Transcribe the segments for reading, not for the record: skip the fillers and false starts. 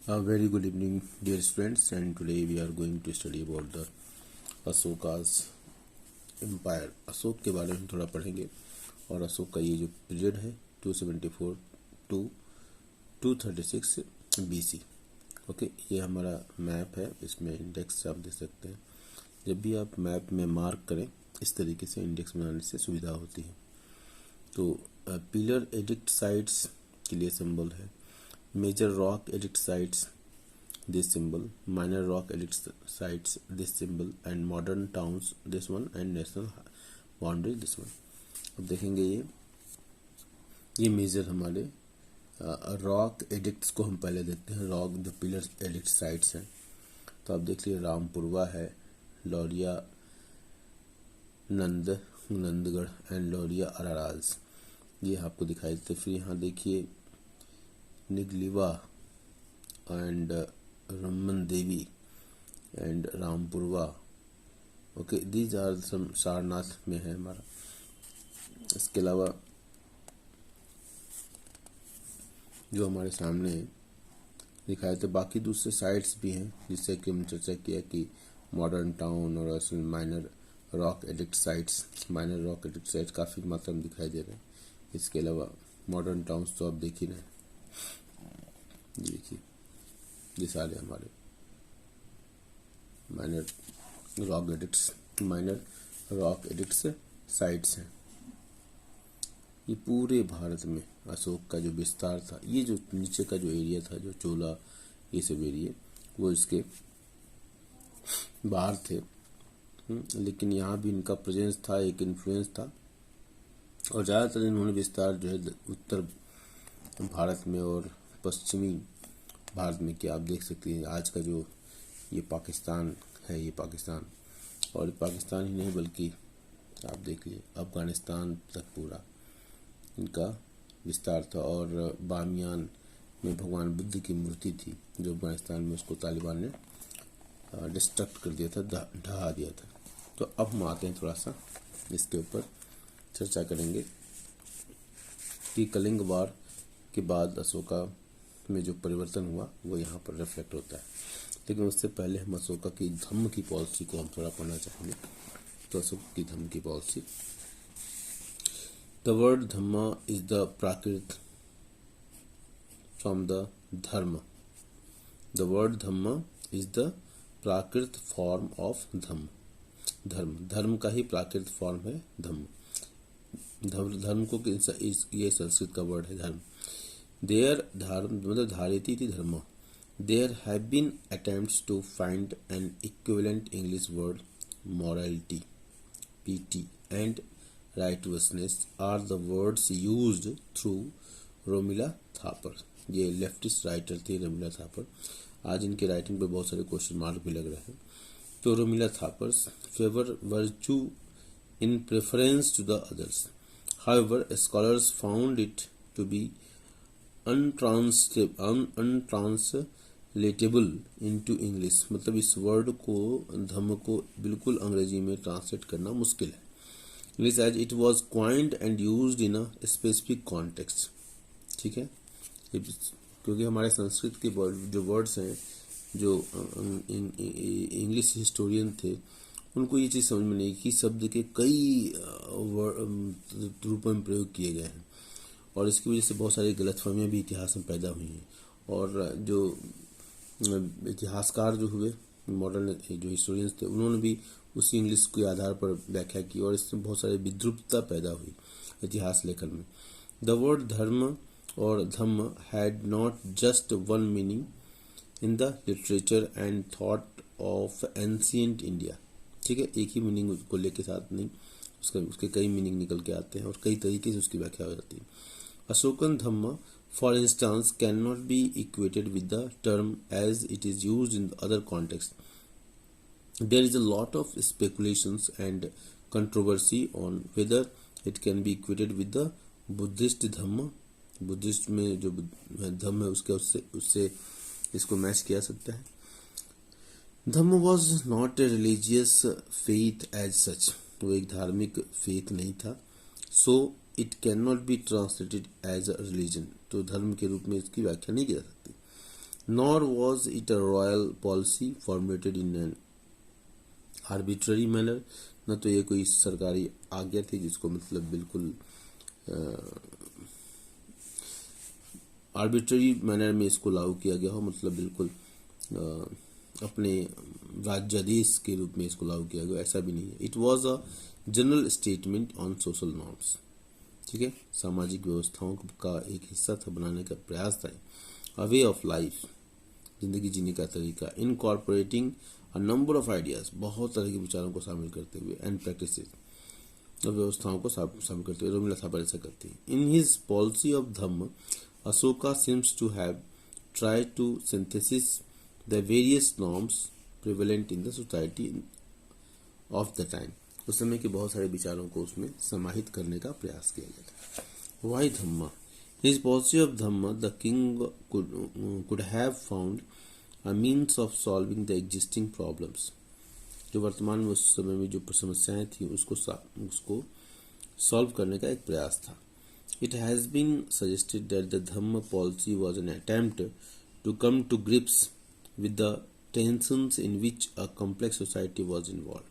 A very good evening, dear students, and today we are going to study about the Ashoka's empire. Ashok के बारे में थोड़ा पढ़ेंगे और अशोक का ये जो पीरियड है 274 टू 236 BC। ओके, ये हमारा मैप है, इसमें इंडेक्स आप देख सकते हैं। जब भी आप मैप में मार्क करें इस तरीके से इंडेक्स बनाने से सुविधा होती है। तो पिलर एडिक्ट साइट्स के लिए सिंबल है, major rock edict sites this symbol, minor rock edicts sites this symbol, and modern towns this one, and national boundary this one। अब देखेंगे ये मेजर हमारे रॉक एडिक्ट्स को हम पहले देखते हैं। Rock the pillar edict sites हैं, तो आप देख लीजिए रामपुरवा है, लौरिया नंदगढ़ एंड लौरिया अराराज, ये आपको दिखाई देते। फिर यहाँ देखिए Nigliva and Rummindei and Rampurva. Okay, these are some Sarnath में है हमारा। इसके अलावा जो हमारे सामने दिखाए थे बाकी दूसरे साइट्स भी हैं, जिससे कि हम चर्चा किया कि मॉडर्न टाउन और असल minor rock edict sites. Minor rock edict sites काफ़ी मात्रा में दिखाई दे रहे हैं। इसके अलावा मॉडर्न टाउन्स तो आप देख ही रहे, देखिए ये सारे हमारे माइनर रॉक एडिक्ट्स साइट्स हैं। ये पूरे भारत में अशोक का जो विस्तार था, ये जो नीचे का जो एरिया था, जो चोला ये सब एरिया, वो इसके बाहर थे। लेकिन यहाँ भी इनका प्रेजेंस था, एक इन्फ्लुएंस था, और ज़्यादातर इन्होंने विस्तार जो है उत्तर भारत में और पश्चिमी भारत में किया। आप देख सकते हैं आज का जो ये पाकिस्तान है, ये पाकिस्तान, और पाकिस्तान ही नहीं बल्कि आप देख लीजिए अफगानिस्तान तक पूरा इनका विस्तार था। और बामियान में भगवान बुद्ध की मूर्ति थी, जो अफगानिस्तान में, उसको तालिबान ने डिस्ट्रक्ट कर दिया था, ढहा दिया था। तो अब हम आते हैं, थोड़ा सा इसके ऊपर चर्चा करेंगे कि कलिंग वार के बाद अशोका में जो परिवर्तन हुआ वो यहाँ पर रिफ्लेक्ट होता है। लेकिन उससे पहले हम अशोका की धम्म की पॉलिसी को हम थोड़ा पढ़ना चाहेंगे। तो अशोक की धम्म की policy, the word dhamma is the Prakrit from the dharma. The word dhamma is the Prakrit form of dhamma. धर्म का ही प्राकृत फॉर्म है धम्म। धर्म को ये संस्कृत का वर्ड है धर्म। देयर धर्म मतलब धारिती थी धर्म। There have been attempts to find an equivalent English word morality pt and righteousness are the words used through Romila Thapar. ये लेफ्टिस्ट राइटर थे रोमिला थापर। आज इनके राइटिंग पे बहुत सारे क्वेश्चन मार्क भी लग रहे हैं। तो Romila Thapar's favour virtue in preference to the others. However, scholars found it to be untranslatable into English। मतलब इस वर्ड को, धम्म को, बिल्कुल अंग्रेजी में ट्रांसलेट करना मुश्किल है। English as it was coined and used in a specific context। ठीक है, क्योंकि हमारे संस्कृत के जो वर्ड्स हैं, जो इंग्लिश हिस्टोरियन थे, उनको ये चीज़ समझ में नहीं कि शब्द के कई रूपों में प्रयोग किए गए हैं, और इसकी वजह से बहुत सारी गलतफहमियां भी इतिहास में पैदा हुई हैं। और जो इतिहासकार जो हुए, मॉडर्न जो हिस्टोरियंस थे, उन्होंने भी उसी इंग्लिश के आधार पर व्याख्या की, और इससे बहुत सारी विद्रुपता पैदा हुई इतिहास लेखन में। द वर्ड धर्म और dhamma had not just one meaning in the literature and thought of ancient India. ठीक है, एक ही मीनिंग को लेके साथ नहीं, उसके कई मीनिंग निकल के आते हैं और कई तरीके से उसकी व्याख्या हो जाती है। Ashokan dhamma for instance can not be equated with the term as it is used in other context. There is a lot of speculations and controversy on whether it can be equated with the Buddhist dhamma. Buddhist में जो धम्म है उससे इसको match किया सकता है। Dhamma was not a religious faith as such. वो एक धार्मिक फेथ नहीं था। So it can not be translated as a religion. तो धर्म के रूप में इसकी व्याख्या नहीं की जा सकती। nor was it a royal policy formulated in an arbitrary manner। न तो ये कोई सरकारी आज्ञा थी जिसको मतलब बिल्कुल आर्बिट्ररी मैनर में इसको लागू किया गया हो, मतलब बिल्कुल अपने राज्याधीश के रूप में इसको लागू किया गया, ऐसा भी नहीं है। It was a general statement on social norms, ठीक है, सामाजिक व्यवस्थाओं का एक हिस्सा था, बनाने का प्रयास था। अ वे ऑफ लाइफ, जिंदगी जीने का तरीका, incorporating a number of ideas, बहुत तरह के विचारों को शामिल करते हुए, एंड प्रैक्टिसेस, और व्यवस्थाओं को शामिल करते हुए। रोमिला थापर ऐसा करती है। In his policy of Dhamma, Ashoka seems to have tried to synthesize the various norms prevalent in the society of the time। उस समय के बहुत सारे विचारों को उसमें समाहित करने का प्रयास किया गया था। Why Dhamma? His policy of Dhamma, the king could have found a means of solving the existing problems। जो वर्तमान में उस समय में जो समस्याएं थी उसको सॉल्व करने का एक प्रयास था। It has been suggested that the Dhamma policy was an attempt to come to grips with the tensions in which a complex society was involved।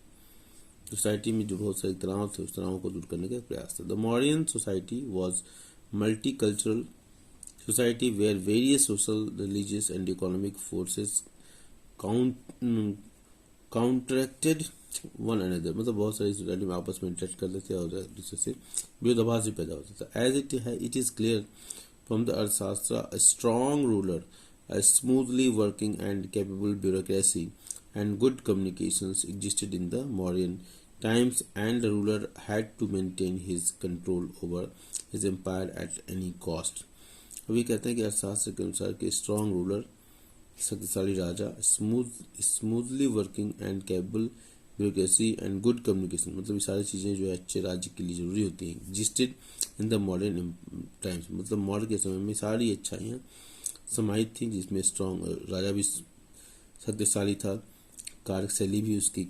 Society में जो बहुत सारे तनाव थे उस तनाव को दूर करने का प्रयास था। The Mauryan society was multicultural society where various social, religious and economic forces counteracted one another, मतलब बहुत सारी सोसाइटी में आपस में इंटरेक्ट करते थे और दूसरे से विरोधाभास भी पैदा होता था। As it is clear from the Arthashastra, a strong ruler, a smoothly working and capable bureaucracy and good communications existed in the Mauryan times and the ruler had to maintain his control over his empire at any cost. अभी कहते हैं कि अर्थशास्त्र के अनुसार कि strong ruler, शक्तिशाली राजा, smoothly working and capable bureaucracy and good communication, मतलब ये सारी चीज़ें जो है अच्छे राज्य के लिए जरूरी होती हैं। Existed in the modern times, मतलब मॉडर्न के समय में सारी अच्छाइयाँ समाहित थी, जिसमें स्ट्रॉन्ग राजा भी शक्तिशाली था, कार्यशैली भी उसकी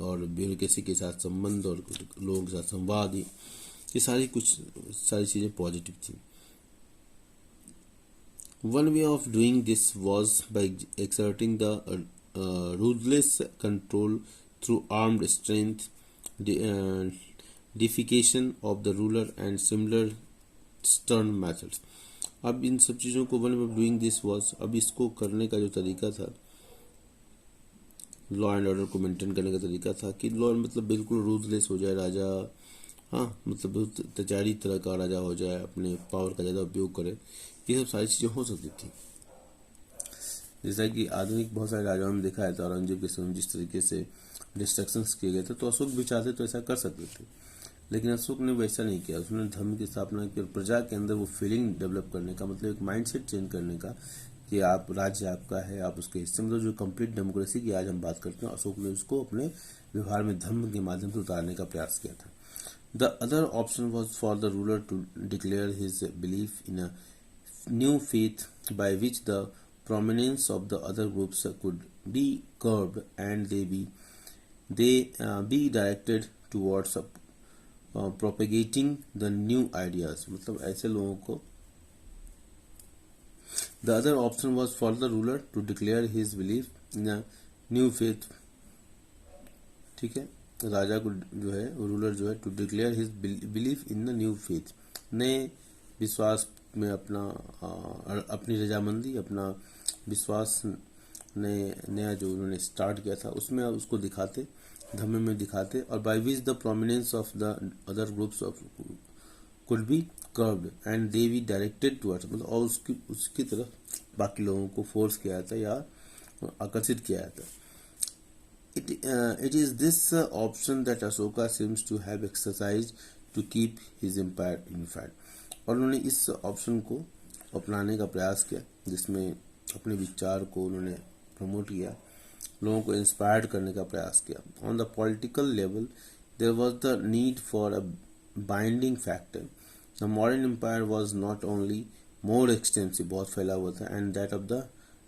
और ब्यूरोक्रेसी के साथ संबंध और लोगों के साथ संवाद, ये सारी चीज़ें पॉजिटिव थी। One way of doing this was by exerting the ruthless control through armed strength, deification of the ruler and similar stern methods। अब इन सब चीज़ों को one way of doing this was, अब इसको करने का जो तरीका था, लॉ एंड ऑर्डर को मेंटेन करने का तरीका था कि लॉ मतलब बिल्कुल रूथलेस हो जाए राजा, हाँ मतलब बहुत अत्याचारी तरह का राजा हो जाए, अपने पावर का ज़्यादा उपयोग करे, ये सब सारी चीज़ें हो सकती थी। जैसा कि आधुनिक बहुत सारे राजाओं में देखा है, तो औरंगजेब के समय जिस तरीके से डिस्ट्रक्शंस किए गए थे, तो अशोक भी चाहते तो ऐसा कर सकते थे, लेकिन अशोक ने वैसा नहीं किया। उसने धर्म की स्थापना की और प्रजा के अंदर वो फीलिंग डेवलप करने का, मतलब एक माइंडसेट चेंज करने का कि आप राज्य आपका है, आप उसके हिस्से, मतलब जो कंप्लीट डेमोक्रेसी की आज हम बात करते हैं, अशोक ने उसको अपने व्यवहार में धर्म के माध्यम से उतारने का प्रयास किया था। The other option was for the ruler to declare his belief in a new faith by which the prominence of the other groups could be curbed and they be directed towards propagating the new ideas, मतलब ऐसे लोगों को। The other option was for the ruler to declare his belief in a new faith, ठीक है, राजा को जो है ruler जो है to declare his belief in the new faith, नए विश्वास में अपनी रजामंदी, अपना विश्वास नया जो उन्होंने स्टार्ट किया था उसमें उसको दिखाते, धर्म में दिखाते, और by which the prominence of the other groups of could be curved and they be directed towards, मतलब और उसकी तरफ बाकी लोगों को फोर्स किया जाता या आकर्षित किया जाता। It is this option that Ashoka seems to have exercised to keep his empire unified। और उन्होंने इस ऑप्शन को अपनाने का प्रयास किया, जिसमें अपने विचार को उन्होंने प्रमोट किया, लोगों को इंस्पायर्ड करने का प्रयास किया। On the political level there was the need for a binding factor. The modern empire was not only more extensive, बहुत फैला हुआ था, and that of the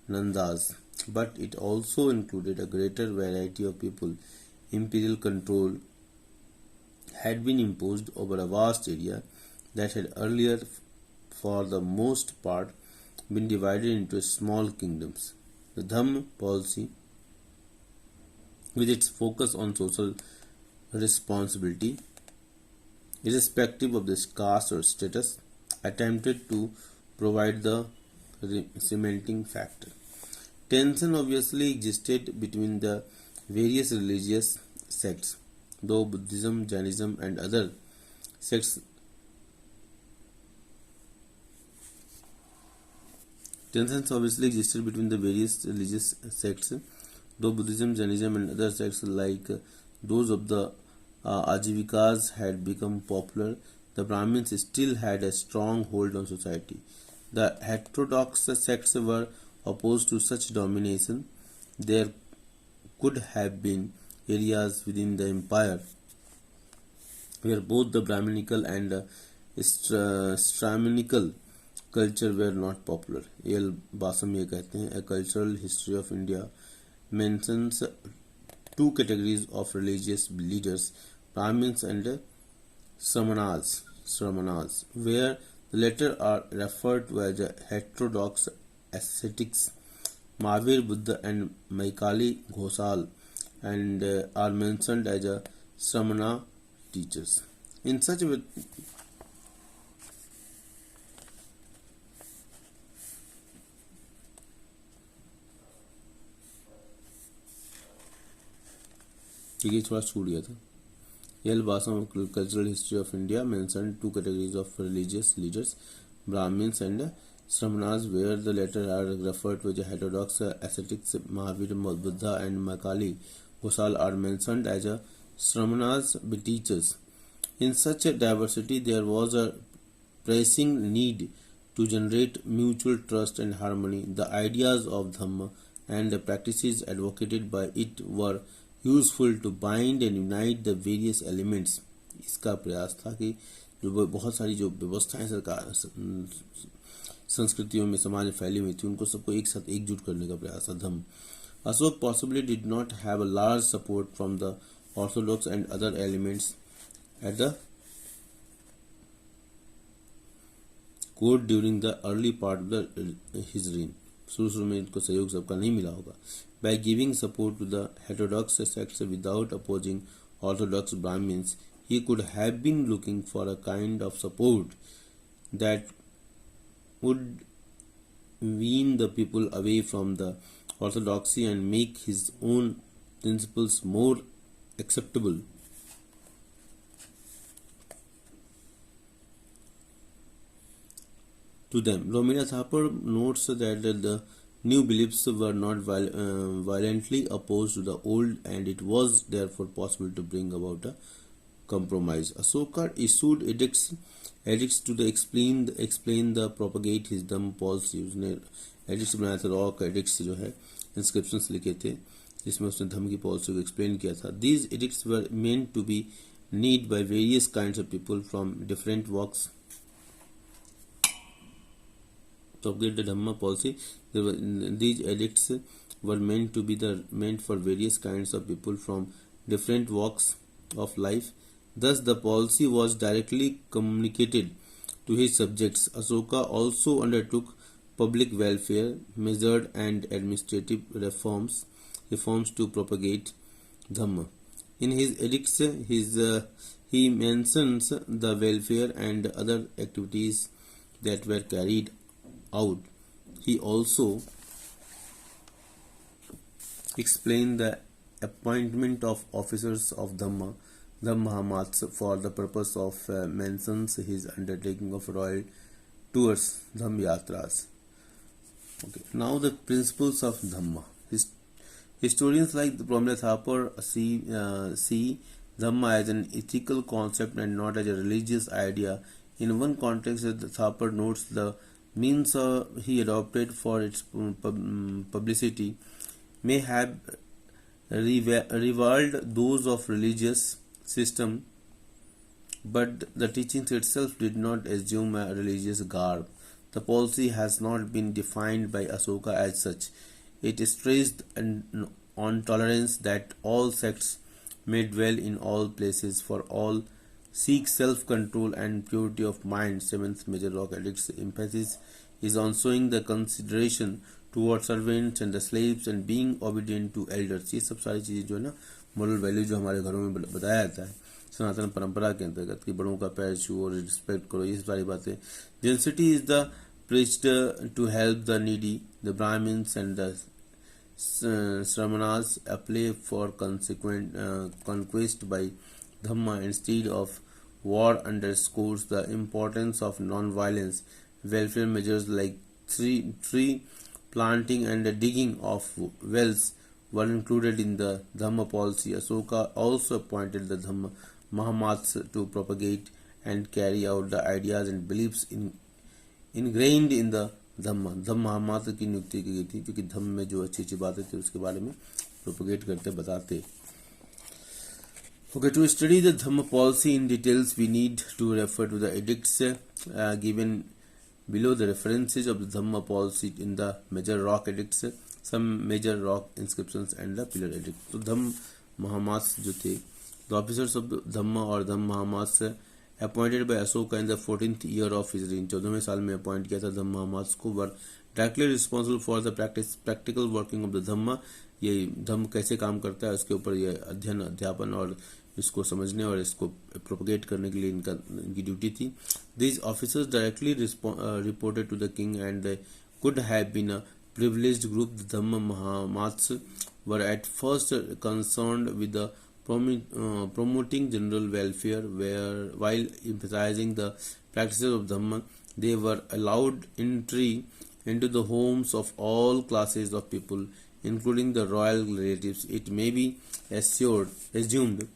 Nandas, but it also included a greater variety of people। Imperial control had been imposed over a vast area that had earlier, for the most part, been divided into small kingdoms. The Dhamma policy, with its focus on social responsibility, irrespective of the caste or status, attempted to provide the cementing factor. Tension obviously existed between the various religious sects, though Buddhism, Jainism, and other sects Tensions obviously existed between the various religious sects, though Buddhism, Jainism, and other sects like those of the Ajivikas had become popular. The Brahmins still had a strong hold on society. The heterodox sects were opposed to such domination. There could have been areas within the empire where both the Brahminical and Straminical culture were not popular. L Basham ये कहते हैं, A cultural history of India mentions two categories of religious leaders, Brahmins and Sramanas, where the latter are referred to as heterodox ascetics. Mahavir, Buddha, and Maikali Ghosal and are mentioned as Sramana teachers. In such a ये थोड़ा छूट गया था. Yale Basam Cultural History of India mentioned two categories of religious leaders, Brahmins and Sramanas, where the latter are referred to as heterodox ascetics. Mahavir, Buddha, and Maikali Ghosal are mentioned as Sramanas teachers. In such a diversity, there was a pressing need to generate mutual trust and harmony. The ideas of Dhamma and the practices advocated by it were useful to bind and unite the various elements. इसका प्रयास था कि जो बहुत सारी जो व्यवस्थाएं सरकार संस्कृतियों में समाज में फैली हुई थी उनको सबको एक साथ एकजुट करने का प्रयास था. Dhamma. Ashoka possibly did not have a large support from the orthodox and other elements at the court during the early part of the his reign. शुरू में इनको सहयोग सबका नहीं मिला होगा. By giving support to the heterodox sects without opposing orthodox Brahmins, he could have been looking for a kind of support that would wean the people away from the orthodoxy and make his own principles more acceptable to them. Romina Thapar notes that the new beliefs were not violently opposed to the old, and it was therefore possible to bring about a compromise. Ashoka issued edicts to explain the propagate his Dhamma policy. उसने edicts बनाया था, rock edicts जो है inscriptions लिखे थे जिसमें उसने धम्म की पॉलिसी को एक्सप्लेन किया था. These edicts were meant to be needed by various kinds of people from different walks. Propagate the Dhamma policy. These edicts were meant for various kinds of people from different walks of life. Thus, the policy was directly communicated to his subjects. Ashoka also undertook public welfare measures and administrative reforms to propagate Dhamma. In his edicts, he mentions the welfare and other activities that were carried out. He also explained the appointment of officers of Dhammahmats for the purpose of mentions his undertaking of royal tours, Dhamm Yatras. Okay. Now the principles of Dhamma. Historians like Promila Thapar see Dhamma as an ethical concept and not as a religious idea. In one context, Thapar notes the means he adopted for its publicity may have rivaled those of religious system, but the teachings itself did not assume a religious garb. The policy has not been defined by Ashoka as such. It stressed on tolerance, that all sects may dwell in all places, for all seek self-control and purity of mind. Seventh major rock edict's emphasis is on showing the consideration towards servants and the slaves and being obedient to elders। ये सब सारी चीज़ें जो है ना moral value जो हमारे घरों में बताया जाता है सनातन परंपरा के अंतर्गत कि बड़ों का पैर छुओ और रिस्पेक्ट करो, ये सारी बातें। जेंसिटी is the preached to help the needy, the Brahmins and the Sramanas, a play for consequent conquest by Dhamma instead of war, underscores the importance of non-violence. Welfare measures like tree planting and the digging of wells were included in the Dhamma policy. Asoka also appointed the Dhamma Mahamats to propagate and carry out the ideas and beliefs ingrained in the dhamma. Dhamma mahamatra की नियुक्ति की गई थी क्योंकि धम्म में जो अच्छी अच्छी बातें थी उसके बारे में प्रोपोगेट करते बताते। Okay, to study the Dhamma policy in details, we need to refer to the edicts given below. The references of the Dhamma policy in the major rock edicts, some major rock inscriptions and the pillar edict. तो धम्म महामास जो थे, the officers of Dhamma और धम्म महामास appointed by Asoka in the 14th year of his reign, 14वें साल में appoint किया था धम्म महामास को, were directly responsible for the practical working of the Dhamma। ये धम्म कैसे काम करता है उसके ऊपर ये अध्ययन अध्यापन और इसको समझने और इसको प्रोपगेट करने के लिए इनकी ड्यूटी थी। These officers directly reported to the king and they could have been a privileged group. The Dhamma Mahamats were at first concerned with the promoting general welfare, while emphasizing the practices of Dhamma, they were allowed entry into the homes of all classes of people, including the royal relatives. It may be assumed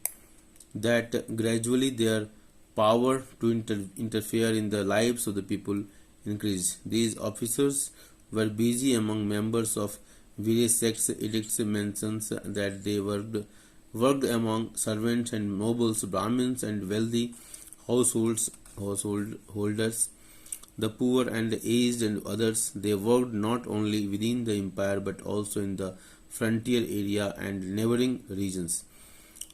that gradually their power to interfere in the lives of the people increased. These officers were busy among members of various sects. Edicts mentions that they worked among servants and nobles, Brahmins and wealthy householders, the poor and the aged and others. They worked not only within the empire but also in the frontier area and neighboring regions.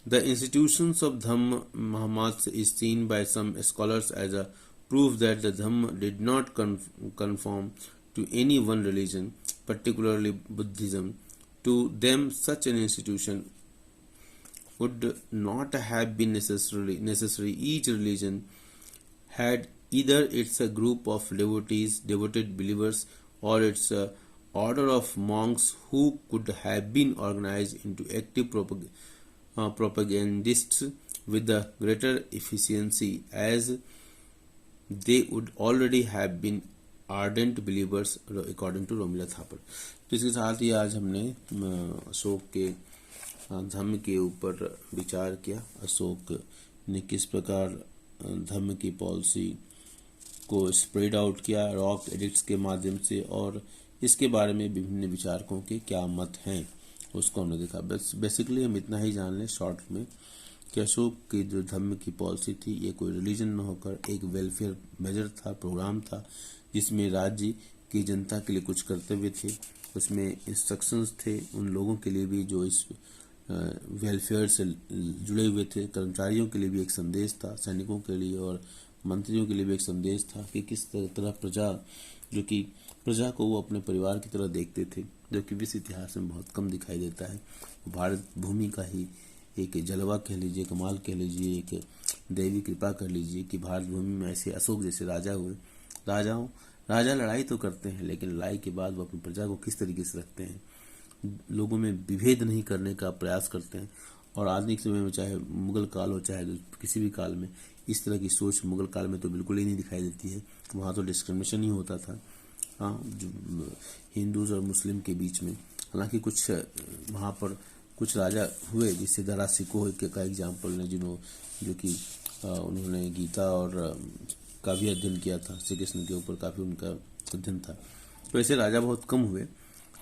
The institutions of Dhamma Mahamats is seen by some scholars as a proof that the Dhamma did not conform to any one religion, particularly Buddhism. To them, such an institution would not have been necessary. Each religion had either its a group of devoted believers, or its order of monks who could have been organized into active propagandists with the greater efficiency, as they would already have been ardent believers, according to Romila Thapar. तो इसके साथ ही आज हमने अशोक के धम्म के ऊपर विचार किया। अशोक ने किस प्रकार धम्म की पॉलिसी को स्प्रेड आउट किया रॉक एडिक्ट्स के माध्यम से, और इसके बारे में विभिन्न विचारकों के क्या मत हैं उसको हमने देखा। बस बेसिकली हम इतना ही जान लें शॉर्ट में कि अशोक की जो धम्म की पॉलिसी थी ये कोई रिलीजन न होकर एक वेलफेयर मेजर था, प्रोग्राम था, जिसमें राज्य की जनता के लिए कुछ कर्तव्य थे, उसमें इंस्ट्रक्शंस थे उन लोगों के लिए भी जो इस वेलफेयर से जुड़े हुए थे, कर्मचारियों के लिए भी एक संदेश था, सैनिकों के लिए और मंत्रियों के लिए भी एक संदेश था कि किस तरह प्रजा, जो कि प्रजा को वो अपने परिवार की तरह देखते थे, जो कि विश्व इतिहास में बहुत कम दिखाई देता है। भारत भूमि का ही एक जलवा कह लीजिए, कमाल कह लीजिए, एक दैवी कृपा कर लीजिए कि भारत भूमि में ऐसे अशोक जैसे राजा हुए। राजा लड़ाई तो करते हैं, लेकिन लड़ाई के बाद वो अपनी प्रजा को किस तरीके से रखते हैं, लोगों में विभेद नहीं करने का प्रयास करते हैं। और आधुनिक समय में चाहे मुगल काल हो चाहे किसी भी काल में इस तरह की सोच मुगल काल में तो बिल्कुल ही नहीं दिखाई देती है। वहाँ तो डिस्क्रिमिनेशन ही होता था हिंदूज और मुस्लिम के बीच में। हालांकि कुछ वहाँ पर कुछ राजा हुए, जिससे दरा सिको का एग्जाम्पल ने, जो कि उन्होंने गीता और का भी अध्ययन किया था, श्री कृष्ण के ऊपर काफ़ी उनका अध्ययन था। तो ऐसे राजा बहुत कम हुए,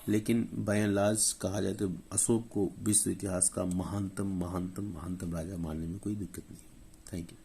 लेकिन बाय एंड लार्ज कहा जाए तो अशोक को विश्व इतिहास का महानतम राजा मानने में कोई दिक्कत नहीं। Thank you.